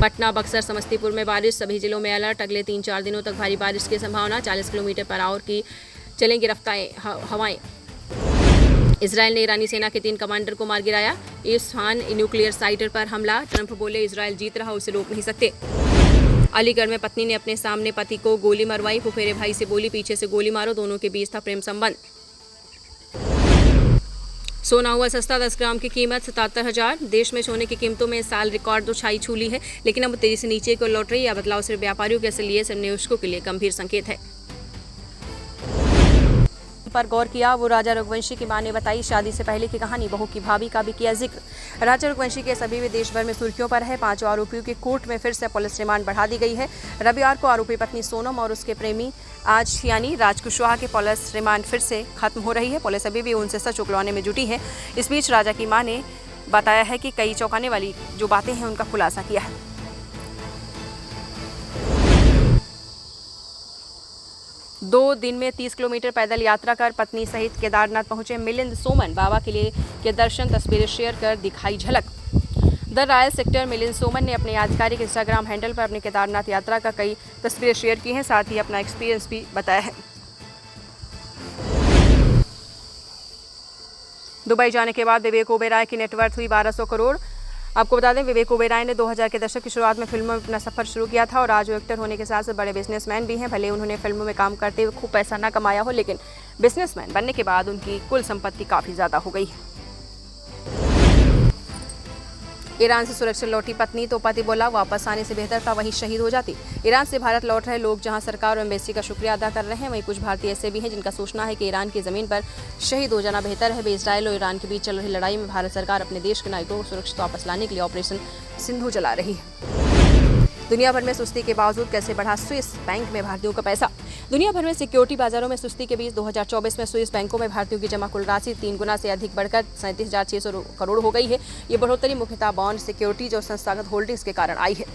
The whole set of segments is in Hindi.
पटना, बक्सर, समस्तीपुर में बारिश, सभी जिलों में अलर्ट। अगले 3-4 दिनों तक भारी बारिश की संभावना। 40 किलोमीटर पर आवर की चलेंगी हवाएं। इजराइल ने ईरानी सेना के 3 कमांडर को मार गिराया। इस्फहान न्यूक्लियर साइट पर हमला। ट्रंप बोले इजराइल जीत रहा, उसे रोक नहीं सकते। अलीगढ़ में पत्नी ने अपने सामने पति को गोली मरवाई। फुफेरे भाई से बोली पीछे से गोली मारो, दोनों के बीच था प्रेम संबंध। सोना हुआ सस्ता, 10 ग्राम की कीमत 77,000। देश में सोने की कीमतों में इस साल रिकॉर्ड ऊंचाई छू ली है, लेकिन अब तेजी से नीचे को लौट रही है। बदलाव सिर्फ व्यापारियों के लिए सिर्फ निवेशकों के लिए गंभीर संकेत है। पर गौर किया, वो राजा रघुवंशी की मां ने बताई शादी से पहले की कहानी। बहू की भाभी का भी किया जिक्र। राजा रघुवंशी के सभी भी देश भर में सुर्खियों पर है। 5 आरोपियों की कोर्ट में फिर से पुलिस रिमांड बढ़ा दी गई है। रविवार को आरोपी पत्नी सोनम और उसके प्रेमी आज यानी राज कुशवाहा के पुलिस रिमांड फिर से खत्म हो रही है। पुलिस अभी भी उनसे सच उगलवाने में जुटी है। इस बीच राजा की मां ने बताया है कि कई चौंकाने वाली जो बातें हैं उनका खुलासा किया है। दो दिन में 30 किलोमीटर पैदल यात्रा कर पत्नी सहित केदारनाथ पहुंचे मिलिंद सोमन। बाबा के लिए के दर्शन, तस्वीरें शेयर कर दिखाई झलक। The royal sector Milind Soman ने अपने आधिकारिक इंस्टाग्राम हैंडल पर अपनी केदारनाथ यात्रा का कई तस्वीरें शेयर की हैं, साथ ही अपना एक्सपीरियंस भी बताया है। दुबई जाने के बाद विवेक ओबेरॉय की नेटवर्थ हुई 1200 करोड़। आपको बता दें, विवेक ओबेरॉय ने 2000 के दशक की शुरुआत में फिल्मों में अपना सफर शुरू किया था और आज वो एक्टर होने के साथ साथ बड़े बिजनेसमैन भी हैं। भले उन्होंने फिल्मों में काम करते हुए खूब पैसा ना कमाया हो, लेकिन बिजनेसमैन बनने के बाद उनकी कुल संपत्ति काफ़ी ज़्यादा हो गई। ईरान से सुरक्षित लौटी पत्नी तो पति बोला वापस आने से बेहतर था वहीं शहीद हो जाती। ईरान से भारत लौट रहे लोग जहां सरकार और एम्बेसी का शुक्रिया अदा कर रहे हैं, वहीं कुछ भारतीय ऐसे भी हैं जिनका सोचना है कि ईरान की ज़मीन पर शहीद हो जाना बेहतर है। इजराइल और ईरान के बीच चल रही लड़ाई में भारत सरकार अपने देश के नागरिकों को सुरक्षित वापस लाने के लिए ऑपरेशन सिंधु चला रही है। दुनिया भर में सुस्ती के बावजूद कैसे बढ़ा स्विस बैंक में भारतीयों का पैसा। दुनिया भर में सिक्योरिटी बाजारों में सुस्ती के बीच 2024 में स्विस बैंकों में भारतीयों की जमा कुल राशि 3 गुना से अधिक बढ़कर 37,600 करोड़ हो गई है। ये बढ़ोतरी मुख्यतः बॉन्ड, सिक्योरिटीज और संस्थागत होल्डिंग्स के कारण आई है।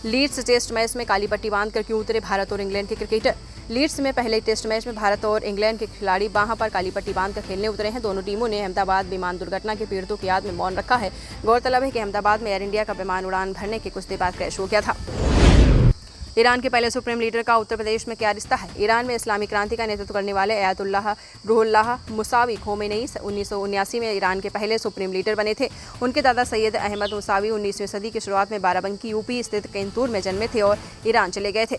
लीड्स टेस्ट मैच में काली पट्टी बांधकर क्यों उतरे भारत और इंग्लैंड के क्रिकेटर। लीड्स में पहले टेस्ट मैच में भारत और इंग्लैंड के खिलाड़ी वहां पर काली पट्टी बांधकर खेलने उतरे हैं। दोनों टीमों ने अहमदाबाद विमान दुर्घटना के पीड़ितों की याद में मौन रखा है। गौरतलब है कि अहमदाबाद में एयर इंडिया का विमान उड़ान भरने के कुछ देर बाद क्रैश हो गया था। ईरान के पहले सुप्रीम लीडर का उत्तर प्रदेश में क्या रिश्ता है। ईरान में इस्लामी क्रांति का नेतृत्व करने वाले अयातुल्लाह रूहुल्लाह मुसावी खोमेनी 1979 में ईरान के पहले सुप्रीम लीडर बने थे। उनके दादा सैयद अहमद मुसावी 19वीं सदी की शुरुआत में बाराबंकी यूपी स्थित कैंतूर में जन्मे थे और ईरान चले गए थे।